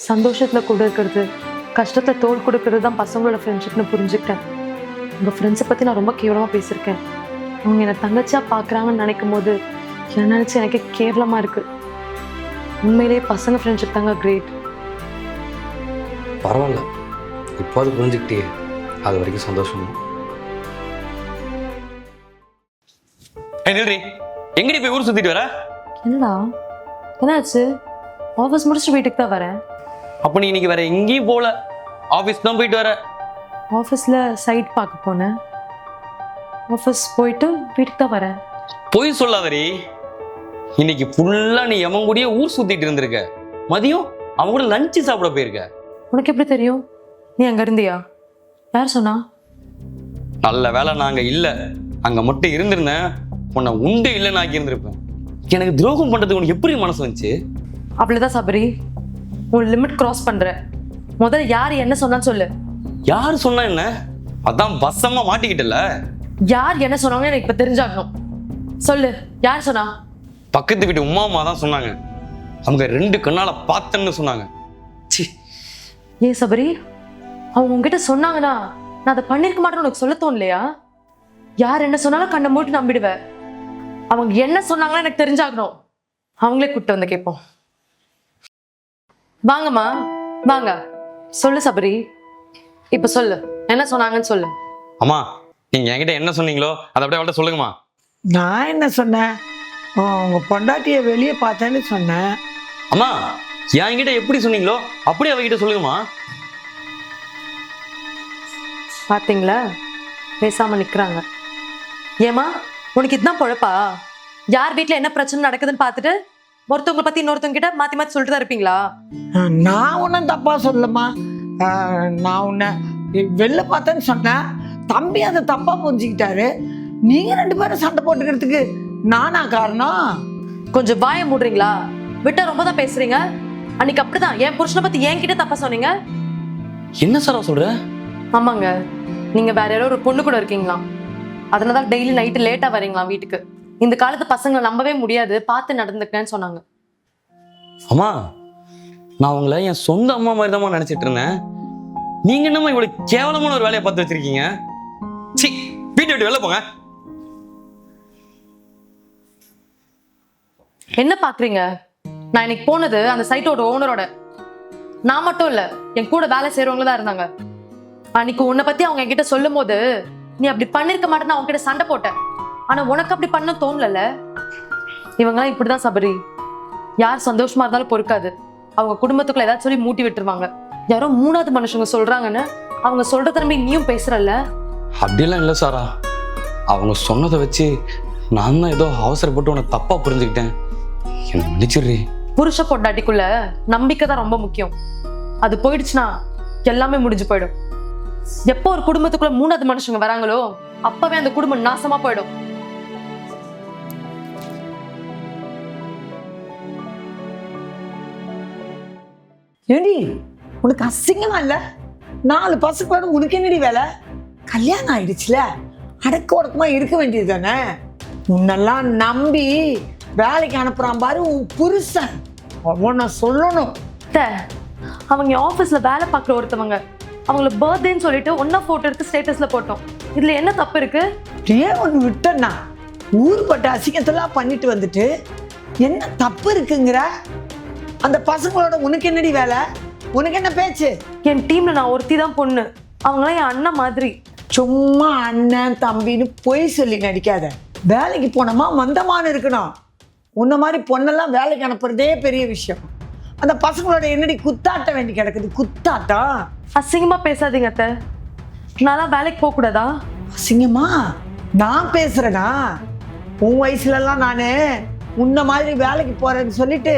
சந்தோஷத்தில் கூட இருக்கிறது, கஷ்டத்தில் தோள் கொடுக்கறது தான் பசங்களோட ஃப்ரெண்ட்ஷிப்னு புரிஞ்சுக்கிட்டேன். உங்கள் ஃப்ரெண்ட்ஸை பற்றி நான் ரொம்ப கேவலமாக பேசியிருக்கேன். அவங்க என்னை தங்கச்சியாக பார்க்குறாங்கன்னு நினைக்கும் போது என்ன நினச்சி எனக்கே கேவலமாக இருக்குது. உண்மையிலேயே பசங்க ஃப்ரெண்ட்ஷிப் தாங்க கிரேட். பரவாயில்ல, இப்போ அது புரிஞ்சுக்கிட்டே, அது வரைக்கும் சந்தோஷம். நில்றி, எங்கடி போய் ஊர் சுற்றிட்டு வர? என்னடா என்னாச்சு? ஆஃபீஸ் முடிச்சுட்டு வீட்டுக்கு தான் வரேன். அப்போ நீ இன்னைக்கு வேற எங்கேயும் போகல, ஆஃபீஸ் தான் போயிட்டு வர? ஆஃபீஸில் சைட் பார்க்க போனேன். ஆஃபீஸ் போயிட்டு வீட்டுக்கு தான் வரேன். போய் சொல்லாதடி. இன்னைக்கு ஃபுல்லா நீ எவன் கூடயே ஊர் சுத்திட்டு இருந்திருக்க. மதியம் அவன் கூட லஞ்சு சாப்பிட போயிருக்க. உனக்கு எப்படி தெரியும்? நீ அங்கே இருந்தியா? யார் சொன்னா? நல்ல வேலை நாங்க இல்ல, அங்க மட்டும் இருந்திருந்தேன் உன்னை உண்டு இல்லைன்னு ஆக்கி இருந்திருப்பேன். எனக்கு துரோகம் பண்றதுக்கு உனக்கு எப்படி மனசு வந்துச்சு? அப்படிதான் சபரி, உன் லிமிட் கிராஸ் பண்ற. முதல்ல யார் என்ன சொன்னான்னு சொல்லு. யார் சொன்னா என்ன? அதான் பஸ்ஸமா மாட்டிக்கிட்டல. யார் என்ன சொன்னாங்கன்னு எனக்கு இப்ப தெரிஞ்சாகணும். சொல்லு, யார் சொன்னா? பக்கத்து வீட்டு உமா அம்மா தான் சொன்னாங்க. அவங்க 2 கண்ணால பார்த்தேன்னு சொன்னாங்க. சி, ஏன் சபரி, அவங்க உங்ககிட்ட சொன்னாங்கன்னா நான் அதை பண்ணிருக்க மாட்டேன்னு உனக்கு சொல்ல தோணலையா? யார் என்ன சொன்னாலும் கண்ணை மூட்டி நம்பிடுவேன். அவங்க என்ன சொன்னாங்கன்னு எனக்கு தெரிஞ்சாகணும். அவங்களே கூப்பிட்டு வந்து கேட்போம். வாங்கம்மா வாங்க, சொல்லு சபரி, இப்ப சொல்லு, என்ன சொன்னாங்கன்னு சொல்லு. அம்மா, நீங்க என்கிட்ட என்ன சொன்னீங்களோ அதை அப்படியே அவள்கிட்ட சொல்லுங்கம்மா. நான் என்ன சொன்னேன்? உங்க பொண்டாட்டியை வெளியே பார்த்தேன்னு சொன்னேன். அம்மா, என்கிட்ட எப்படி சொன்னீங்களோ அப்படியே அவகிட்ட சொல்லுங்கம்மா. பாத்தீங்களா, பேசாம நிக்கிறாங்க. ஏமா, உனக்கு இதுதான் பொழப்பா? யார் வீட்டுல என்ன பிரச்சனை நடக்குதுன்னு பார்த்துட்டு ஒருத்தவங்களை பத்தி இன்னொருத்தவங்க கிட்ட மாத்தி மாத்தி சொல்லிட்டு தான் இருப்பீங்களா? நான் ஒன்றும் தப்பா சொல்லம்மா. நான் உன்னை வெளில பார்த்தேன்னு சொன்னேன். தம்பி அதை தப்பா புரிஞ்சுக்கிட்டாரு. நீங்க 2 பேரும் சண்டை போட்டுக்கிறதுக்கு நானா காரணம்? கொஞ்சம் வாயை மூடுறீங்களா? விட்டா ரொம்ப தான் பேசுறீங்க. அன்னைக்கு அப்படிதான் என் புருஷனை பத்தி என்கிட்ட தப்பா சொன்னீங்க. என்ன சார் சொல்ற? ஆமாங்க, நீங்க வேற யாரோ ஒரு பொண்ணு கூட இருக்கீங்களா, அதனாலதான் டெய்லி நைட்டு லேட்டா வரீங்களா வீட்டுக்கு. இந்த காலத்து பசங்களை நம்பவே முடியாது, பார்த்து நடந்துக்கன்னு சொன்னாங்க. அம்மா, நான் உங்களை என் சொந்த அம்மா மாதிரி தான் நினைச்சிட்டு இருந்தேன். நீங்க என்னம்மா இவ்வளவு கேவலமான ஒரு வேலையை பார்த்து வச்சிருக்கீங்க? சி, வீட்டை விட்டு வெளில போங்க. என்ன பாக்குறீங்க? நான் இன்னைக்கு போனது அந்த சைட்டோட ஓனரோட. நான் மட்டும் இல்ல, என் கூட வேலை செய்யறவங்க தான் இருந்தாங்க. அன்னைக்கு உன்னை பத்தி அவங்க என்கிட்ட சொல்லும் போது நீ அப்படி பண்ணிருக்க மாட்டேன்னு அவங்க கிட்ட சண்டை போட்டேன். ஆனா உனக்கு அப்படி பண்ண தோணல. இவங்கெல்லாம் இப்படிதான் சபரி, யார் சந்தோஷமா இருந்தாலும் பொறுக்காது, அவங்க குடும்பத்துக்குள்ள ஏதாச்சும் சொல்லி மூட்டி விட்டுருவாங்க. யாரோ 3வது மனுஷங்க சொல்றாங்கன்னு அவங்க சொல்றத நம்பி நீயும் பேசுறல்ல. அப்படியெல்லாம் இல்லை சாரா, அவங்க சொன்னதை வச்சு நான் தான் ஏதோ அவசரப்பட்டு உனக்கு தப்பா புரிஞ்சுக்கிட்டேன். என்ன மன்னிச்சிடுறீ. புருஷ பொண்டாட்டிக்குள்ள நம்பிக்கை தான் ரொம்ப முக்கியம். அது போயிடுச்சுன்னா எல்லாமே முடிஞ்சு போயிடும். எப்போ ஒரு குடும்பத்துக்குள்ள 3வது மனுஷங்க வராங்களோ அப்பவே அந்த குடும்பம் நாசமா போயிடும். ஏண்டி, உனக்கு அசிங்கமா இல்ல? 4 பசங்க பேரும் உனக்கு என்னடி வேலை? கல்யாணம் ஆயிடுச்சுல, அடக்க உடக்கமா இருக்க வேண்டியது தானே? உன்னெல்லாம் நம்பி வேலைக்கு அனுப்புறான் பாரு உன் புருஷன், அவனை சொல்லணும். அவங்க ஆபீஸ்ல வேலை பார்க்குற ஒருத்தவங்க, அவங்கள பர்த்டேன்னு சொல்லிட்டு ஒன்னா போட்டோ எடுத்து ஸ்டேட்டஸ்ல போட்டோம். இதுல என்ன தப்பு இருக்கு? ஏன் ஒன்று விட்டேன்னா ஊர்பட்ட அசிங்கத்தெல்லாம் பண்ணிட்டு வந்துட்டு என்ன தப்பு இருக்குங்கிற? அந்த பசங்களோட உனக்கு என்னடி வேலை? உனக்கு என்ன பேச்சு? என் டீம்ல நான் ஒருத்தி தான் பொண்ணு, அவங்களாம் என் அண்ணன் மாதிரி. சும்மா அண்ணன் தம்பின்னு பொய் சொல்லி நடிக்காத. வேலைக்கு போனோமா மந்தமான இருக்கணும். உன்ன மாதிரி பொண்ணெல்லாம் வேலைக்கு அனுப்புறதே பெரிய விஷயம். அந்த பசங்களோட என்னடி குத்தாட்ட வேண்டி கிடக்குது? குத்தாட்டம். அசிங்கமா பேசாதீங்க அத்தை. நான் வேலைக்கு போக கூடாதா? அசிங்கமா நான் பேசுறேனா? உன் வயசுலலாம் நானு உன்ன மாதிரி வேலைக்கு போறேன்னு சொல்லிட்டு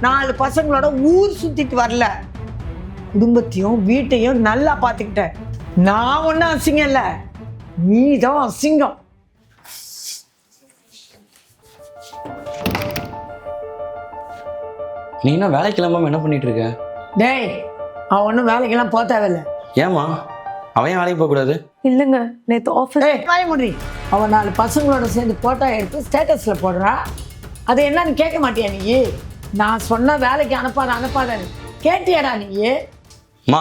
4 பசங்களோட ஊர் சுத்திட்டு வரல. குடும்பத்தையும் வீட்டையும் நல்லா பார்த்துக்கிட்டேன். நான் ஒன்றும் அசிங்கம் இல்லை, நீ தான் அசிங்கம். நீ என்ன வேலைக்கு இல்லாமல் என்ன பண்ணிட்டு இருக்க? டேய், அவன் ஒன்றும் வேலைக்கெல்லாம் போக தேவையில்லை. ஏமா அவன் ஏன் வேலைக்கு போகக்கூடாது? இல்லைங்க, நேற்று ஆஃபீஸ். டேய் வாய மூடி. அவன் 4 பசங்களோட சேர்ந்து போட்டோ எடுத்து ஸ்டேட்டஸில் போடுறா. அது என்னன்னு கேட்க மாட்டியா நீ? நான் சொன்ன வேலைக்கு அனுப்பாதன்னு கேட்டியாடா நீ? மா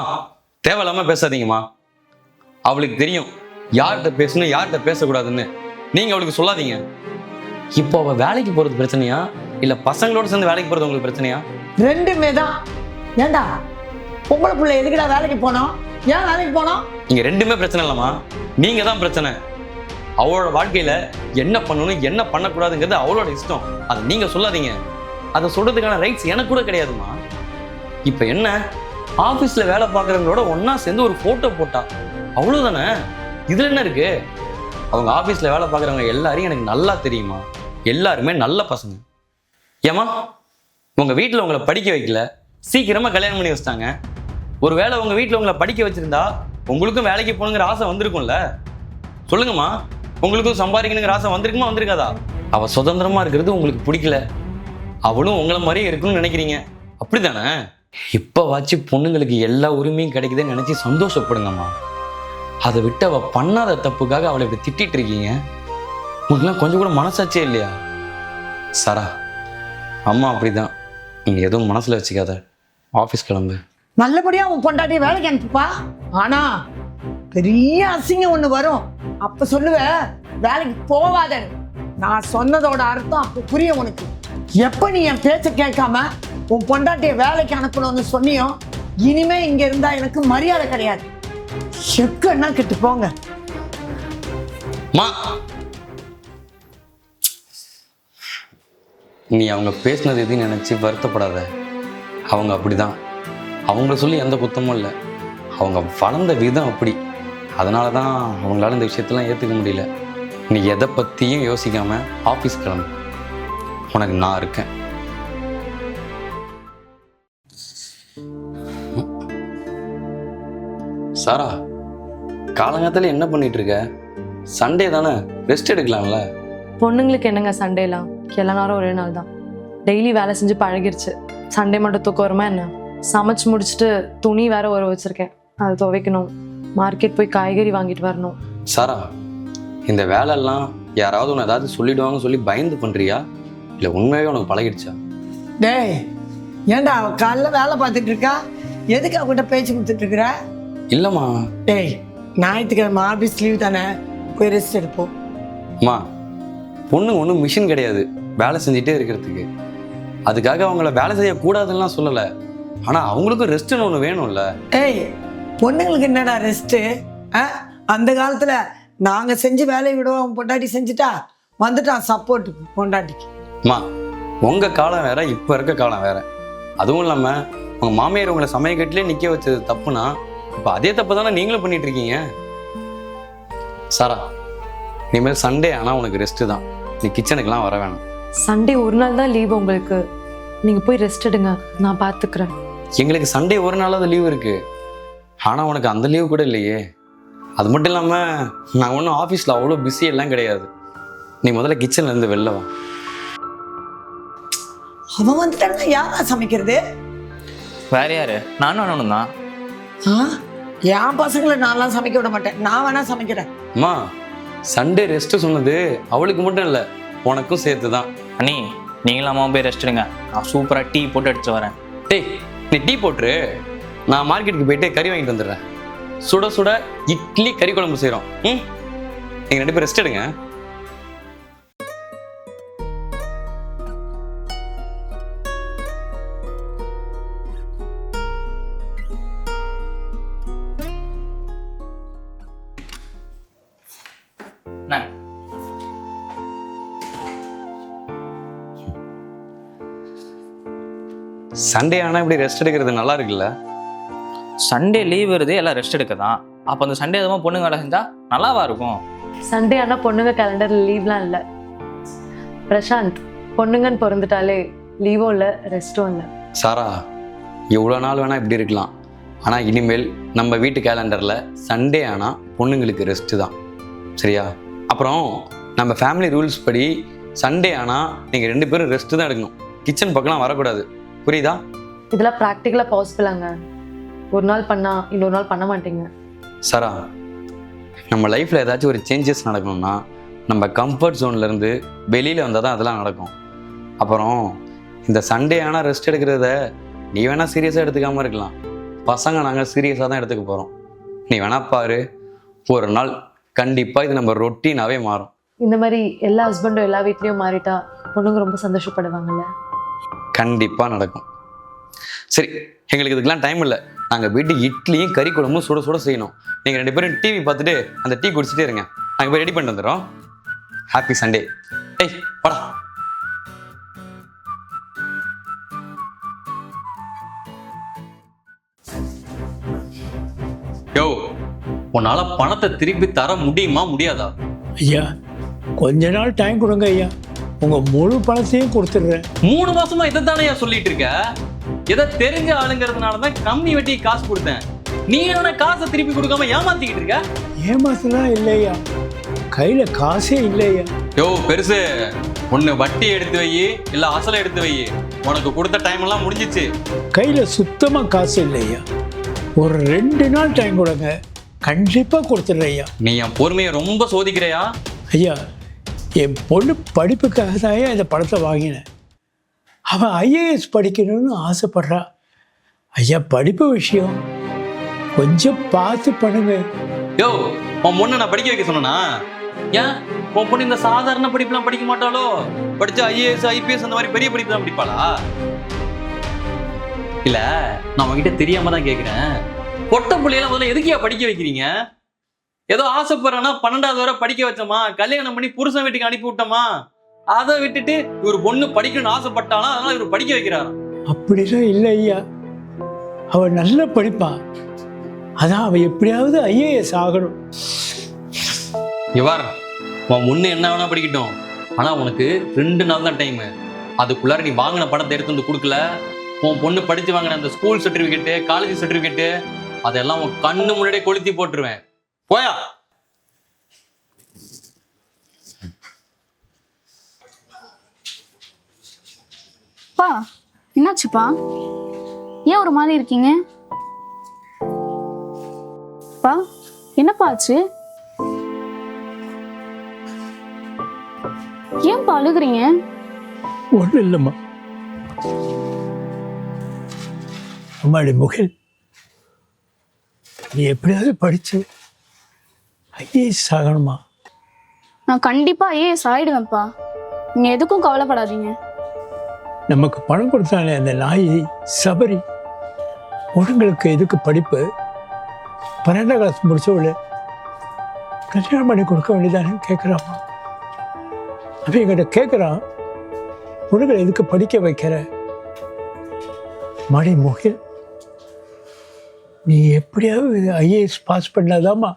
தேவையில்லாமல் பேசாதீங்கம்மா. அவளுக்கு தெரியும் யார்கிட்ட பேசணும் யார்கிட்ட பேசக்கூடாதுன்னு. நீங்கள் அவளுக்கு சொல்லாதீங்க. இப்போ அவள் வேலைக்கு போகிறது பிரச்சனையா இல்லை பசங்களோட சேர்ந்து வேலைக்கு போகிறது உங்களுக்கு பிரச்சனையா? ரெண்டுமே தான். ஏண்டா பொம்பளை பிள்ளை எதுக்குடா வேலைக்கு போனோம்? ஏன் வேலைக்கு போனோம்? இங்கே ரெண்டுமே பிரச்சனை இல்லைம்மா, நீங்கள் தான் பிரச்சனை. அவளோட வாழ்க்கையில் என்ன பண்ணணும் என்ன பண்ணக்கூடாதுங்கிறது அவளோட இஷ்டம். அதை நீங்கள் சொல்லாதீங்க. அதை சொல்கிறதுக்கான ரைட்ஸ் எனக்கு கூட கிடையாதுமா. இப்போ என்ன, ஆஃபீஸில் வேலை பார்க்குறவங்களோட ஒன்றா சேர்ந்து ஒரு ஃபோட்டோ போட்டா அவ்வளோதானே. இதில் என்ன இருக்குது? அவங்க ஆஃபீஸில் வேலை பார்க்குறவங்க எல்லாரையும் எனக்கு நல்லா தெரியுமா. எல்லாருமே நல்ல பசங்க. ஏமா உங்கள் வீட்டில் உங்களை படிக்க வைக்கல, சீக்கிரமாக கல்யாணம் பண்ணி வச்சிட்டாங்க. ஒரு வேளை உங்கள் வீட்டில் உங்களை படிக்க வச்சுருந்தா உங்களுக்கும் வேலைக்கு போகணுங்கிற ஆசை வந்திருக்கும்ல? சொல்லுங்கம்மா, உங்களுக்கும் சம்பாதிக்கணுங்கிற ஆசை வந்திருக்குமா வந்திருக்காதா? அவள் சுதந்திரமாக இருக்கிறது உங்களுக்கு பிடிக்கல, அவளும் உங்களை மாதிரியே இருக்குன்னு நினைக்கிறீங்க, அப்படி தானே? இப்போ வாச்சு பொண்ணுங்களுக்கு எல்லா உரிமையும் கிடைக்குதுன்னு நினச்சி சந்தோஷப்படுங்கம்மா. அதை விட்டு அவள் பண்ணாத தப்புக்காக அவளை இப்படி திட்டிகிட்டு இருக்கீங்க. உங்களுக்குலாம் கொஞ்சம் கூட மனசாச்சே இல்லையா? சாரா, அம்மா அப்படிதான், நீங்கள் எதுவும் மனசில் வச்சுக்காத. ஆஃபீஸ் கிளம்பு. நல்லபடியா உன் பொண்டாட்டி வேலைக்கு அனுப்புப்பா. ஆனா பெரிய அசிங்கம் ஒண்ணு வரும். அப்ப சொல்லுவ வேலைக்கு போவாதன்னு. நான் சொன்னதோட அர்த்தம் அப்ப புரியும் உனக்கு. எப்ப நீ என் பேச்ச கேட்காம உன் பொண்டாட்டிய வேலைக்கு அனுப்பணும்னு சொன்னியோ, இனிமே இங்க இருந்தா எனக்கு மரியாதை கிடையாது. எக்கன்னா கெட்டு போங்க. மா, நீ அவங்க பேசினது எதையும் நினச்சி வருத்தப்படாத. அவங்க அப்படிதான். அவங்கள சொல்லி எந்த குத்தமும் இல்லை. அவங்க வளர்ந்த விதம் அப்படி. அதனால தான் அவங்களால இந்த விஷயத்தெல்லாம் ஏற்றுக்க முடியல. நீ எதை பற்றியும் யோசிக்காமல் ஆஃபீஸ் கிளம்பு. உனக்கு நான் இருக்கேன். சாரா, காலங்காலத்தில் என்ன பண்ணிட்டு இருக்க? சண்டே தானே, ரெஸ்ட் எடுக்கலாம்ல? பொண்ணுங்களுக்கு என்னங்க சண்டேலாம்? எல்லா நேரம் ஒரே நாள் தான். டெய்லி வேலை செஞ்சு பழகிருச்சு. சண்டே மட்டும் தூக்கம் வருமா என்ன? சமைச்சு முடிச்சுட்டு துணி வேற ஊற வச்சிருக்கேன், அது துவைக்கணும். மார்க்கெட் போய் காய்கறி வாங்கிட்டு வரணும். சாரா, இந்த வேலையெல்லாம் யாராவது உன்னை ஏதாவது சொல்லிடுவாங்க சொல்லி பயந்து பண்ணுறியா இல்லை உண்மையாகவே உனக்கு பழகிடுச்சா? டேய், ஏண்டா அவ காலைல வேலை பார்த்துட்டு இருக்கா, எதுக்கு அவகிட்ட பேச்சு கொடுத்துட்டு இருக்கிற? இல்லைம்மா. டேய், ஞாயிற்றுக்கிழமை ஆஃபீஸ் லீவ் தானே, போய் ரெஸ்ட் எடுப்போம். அம்மா, பொண்ணுங்க ஒன்றும் மிஷின் கிடையாது வேலை செஞ்சுட்டே இருக்கிறதுக்கு. அதுக்காக அவங்கள வேலை செய்யக்கூடாதுன்னா சொல்லலை, ஆனால் அவங்களுக்கும் ரெஸ்ட்டுன்னு ஒன்று வேணும்ல. ஏய், பொண்ணுங்களுக்கு என்னடா ரெஸ்ட்டு? அந்த காலத்தில் நாங்கள் செஞ்சு வேலையை விடுவோம், பொண்டாட்டி செஞ்சுட்டா வந்துட்டான் சப்போர்ட்டுக்கு பொண்டாட்டிக்கு. அம்மா, உங்கள் காலம் வேற, இப்போ இருக்க காலம் வேற. அதுவும் இல்லாமல் உங்கள் மாமியார் உங்களை சமயக்கட்டிலே நிற்க வச்சது தப்புனா இப்போ அதே தப்பு தானே நீங்களும் பண்ணிட்டு இருக்கீங்க. சாரா, இனிமேல் சண்டே ஆனால் உனக்கு ரெஸ்ட்டு தான். நீ கிச்சனுக்கெல்லாம் வர வேணாம். சண்டே ஒரு நாள் தான் லீவ் உங்களுக்கு. நீங்க போய் ரெஸ்ட் எடுங்க, நான் பார்த்துக்கிறேன். எங்களுக்கு சண்டே ஒரு நாளாவது லீவ் இருக்கு, ஆனால் உனக்கு அந்த லீவு கூட இல்லையே. அது மட்டும் இல்லாமல் நான் ஒன்றும் ஆஃபீஸில் அவ்வளோ பிஸி எல்லாம் கிடையாது. நீ முதல்ல கிச்சன்லேருந்து வெளில வா. அவன் வந்துட்டான்னா யாரா சமைக்கிறது? வேற யாரு? நானும் அண்ணனும் தான். என் பசங்களை நான்லாம் சமைக்க விட மாட்டேன், நான் வேணா சமைக்கிறேன். அம்மா, சண்டே ரெஸ்ட்டு சொன்னது அவளுக்கு மட்டும் இல்லை, உனக்கும் சேர்த்து தான். அண்ணி, நீங்களும் அம்மா போய் ரெஸ்ட் எடுங்க, நான் சூப்பராக டீ போட்டு அடிச்சு வரேன். டேய், நீ டீ போட்டுரு, நான் மார்க்கெட்டுக்கு போயிட்டு கறி வாங்கிட்டு வந்துடுறேன். சுட சுட இட்லி கறி குழம்பு செய்கிறோம். நீங்கள் 2 பேர் ரெஸ்ட் எடுங்க. நான் சண்டே ஆனால் இப்படி ரெஸ்ட் எடுக்கிறது நல்லா இருக்குல்ல? சண்டே லீவ் வருது, எல்லாம் ரெஸ்ட் எடுக்க தான். அப்போ அந்த சண்டே எதுவும் பொண்ணுங்க வேலை செஞ்சா நல்லாவா இருக்கும்? சண்டே ஆனால் பொண்ணுங்க கேலண்டர் லீவ்லாம் இல்லை பிரசாந்த். பொண்ணுங்கன்னு பிறந்துட்டாலே லீவும் இல்லை ரெஸ்ட்டும் இல்லை. சாரா, எவ்வளோ நாள் வேணால் இப்படி இருக்கலாம், ஆனால் இனிமேல் நம்ம வீட்டு கேலண்டரில் சண்டே ஆனால் பொண்ணுங்களுக்கு ரெஸ்ட்டு தான், சரியா? அப்புறம் நம்ம ஃபேமிலி ரூல்ஸ் படி சண்டே ஆனால் நீங்கள் 2 பேரும் ரெஸ்ட்டு தான் எடுக்கணும், கிச்சன் பக்கம்லாம் வரக்கூடாது, புரியுதா? இதெல்லாம் ப்ராக்டிக்கலாக பாசிபிளாங்க. ஒரு நாள் பண்ணால் இன்னொரு நாள் பண்ண மாட்டீங்க. சாரா, நம்ம லைஃப்பில் ஏதாச்சும் ஒரு சேஞ்சஸ் நடக்கணும்னா நம்ம கம்ஃபர்ட் ஜோன்லேருந்து வெளியில் வந்தால் தான் அதெல்லாம் நடக்கும். அப்புறம் இந்த சண்டே ஆனால் ரெஸ்ட் எடுக்கிறத நீ வேணால் சீரியஸாக எடுத்துக்காமல் இருக்கலாம், பசங்க நாங்கள் சீரியஸாக தான் எடுத்துக்க போகிறோம். நீ வேணா பாரு, ஒரு நாள் கண்டிப்பாக இது நம்ம ரொட்டீனாகவே மாறும். இந்த மாதிரி எல்லா ஹஸ்பண்டும் எல்லா வீட்லேயும் மாறிட்டா பொண்ணுங்க ரொம்ப சந்தோஷப்படுவாங்கல்ல. கண்டிப்பாக நடக்கும். சரி, எங்களுக்கு இதுக்கெல்லாம் டைம் இல்லை, நாங்கள் வீட்டுக்கு இட்லியும் கறி குழம்பும் சுட சுட செய்யணும். நீங்கள் 2 பேரும் டிவி பார்த்துட்டு அந்த டீ குடிச்சிட்டே இருங்க, நாங்கள் போய் ரெடி பண்ணிட்டு வந்துடுறோம். Happy Sunday. ஏய் வாடா. யோ, உன்னால பணத்தை திருப்பி தர முடியுமா முடியாதா? ஐயா கொஞ்ச நாள் டைம் கொடுங்க ஐயா, உங்கள் முழு பணத்தையும் கொடுத்துட்றேன். 3 மாசமா இதைத்தானே சொல்லிட்டு இருக்க? எதை தெரிஞ்ச ஆளுங்கிறதுனால தான் கம்மி வெட்டி காசு கொடுத்தேன். நீ என்ன காசை திருப்பி கொடுக்காம ஏமாத்திக்கிட்டு இருக்க? ஏமாத்தலாம் இல்லையா, கையில் காசே இல்லையா. யோ பெருசு, ஒன்று வட்டி எடுத்து வை இல்ல அசலை எடுத்து வை, உனக்கு கொடுத்த டைம் எல்லாம் முடிஞ்சிச்சு. கையில் சுத்தமாக காசு இல்லையா, ஒரு 2 நாள் டைம் கொடுங்க, கண்டிப்பாக கொடுத்துட்றேன் ஐயா. நீ என் பொறுமையை ரொம்ப சோதிக்கிறையா? ஐயா, என் பொண்ணு படிப்புக்காக தான் இந்த பணத்தை வாங்கினேன். அவன் ஐஏஎஸ் படிக்கணும்னு ஆசைப்படுறா. ஐயா, படிப்பு விஷயம் கொஞ்சம் பார்த்து பண்ணுங்க. யோ, உன் பொண்ணை நான் படிக்க வைக்க சொன்னா? ஏன் உன் பொண்ணு இந்த சாதாரண படிப்புலாம் படிக்க மாட்டாளோ? படிச்ச ஐஏஎஸ் ஐபிஎஸ் அந்த மாதிரி பெரிய படிப்பு தான் படிப்பாளா? இல்ல, நான் உங்ககிட்ட தெரியாம தான் கேட்கிறேன், பொட்ட பிள்ளையெல்லாம் முதல்ல எதுக்கியா படிக்க வைக்கிறீங்க? ஏதோ ஆசைப்படுறேன்னா 12வது வரை படிக்க வச்சோமா, கல்யாணம் பண்ணி புருஷன் வீட்டுக்கு அனுப்பி விட்டோமா, அதை விட்டுட்டு இவர் பொண்ணு படிக்கணும்னு ஆசைப்பட்டாலும் அதனால இவர் படிக்க வைக்கிறாராம். அப்படிலாம் இல்லை ஐயா, அவன் நல்லா படிப்பான், அதான் அவன் எப்படியாவது ஐஏஎஸ் ஆகணும். இவர் உன் முன்னு என்ன வேணா படிக்கட்டும், ஆனா உனக்கு 2 நாள் தான் டைம். அதுக்குள்ளார நீ வாங்கின பணத்தை எடுத்து வந்து கொடுக்கல, உன் பொண்ணு படிச்சு வாங்கின அந்த ஸ்கூல் சர்டிபிகேட்டு காலேஜ் சர்டிபிகேட்டு அதெல்லாம் உன் கண்ணு முன்னாடியே கொளுத்தி போட்டுருவேன். போயா. பா, என்னாச்சுப்பா? ஏன் ஒரு மாதிரி இருக்கீங்க? பா, என்னப்பா ஆச்சு? ஏன்பா அழுகுறீங்க? ஒன்றும் இல்லைம்மா. அம்மாடி முகில், நீ எப்படியாவது படிச்சு ஐஏஎஸ் ஆகணுமா? நான் கண்டிப்பா ஐஏஎஸ் ஆயிடுவேன்ப்பா, நீங்க எதுக்கும் கவலைப்படாதீங்க. நமக்கு பணம் கொடுத்தானே அந்த நாய் சபரி, பொண்ணுங்களுக்கு எதுக்கு படிப்பு? 12ஆம் கிளாஸ் முடிச்சவளு கல்யாணம் பண்ணி கொடுக்க வேண்டியதானே கேட்குறாமா. அவன் என்கிட்ட கேட்குறான், பொண்ணுங்களை எதுக்கு படிக்க வைக்கிற? மணி முகில், நீ எப்படியாவது ஐஏஎஸ் பாஸ் பண்ணாதாம்மா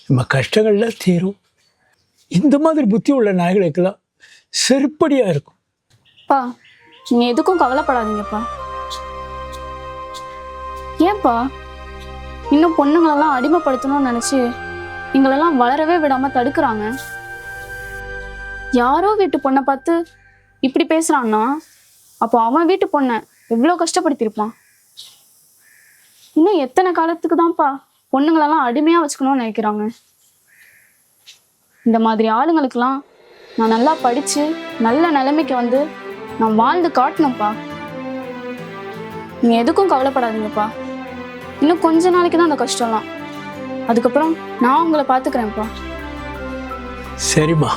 நம்ம கஷ்டங்கள்லாம் தீரும். இந்த மாதிரி புத்தி உள்ள நாய்களுக்கெல்லாம் செருப்படியாக இருக்கும். பா, நீங்க எதுக்கும் கவலைப்படாதீங்கப்பா. ஏன்பா இன்னும் பொண்ணுங்களெல்லாம் அடிமைப்படுத்தணும்னு நினைச்சு எங்களெல்லாம் வளரவே விடாம தடுக்கிறாங்க? யாரோ வீட்டு பொண்ணை பார்த்து இப்படி பேசுறான்னா அப்போ அவன் வீட்டு பொண்ணை எவ்வளோ கஷ்டப்படுத்தியிருப்பான். இன்னும் எத்தனை காலத்துக்கு தான்ப்பா பொண்ணுங்களெல்லாம் அடிமையா வச்சுக்கணும்னு நினைக்கிறாங்க? இந்த மாதிரி ஆளுங்களுக்கெல்லாம் நான் நல்லா படிச்சு நல்ல நிலைமைக்கு வந்து நான் வாழ்ந்து காட்டணும்ப்பா. நீங்க எதுக்கும் கவலைப்படாதீங்கப்பா. இன்னும் கொஞ்ச நாளைக்கு தான் அந்த கஷ்டம்லாம், அதுக்கப்புறம் நான் உங்களை பார்த்துக்கிறேன்ப்பா. சரிம்மா.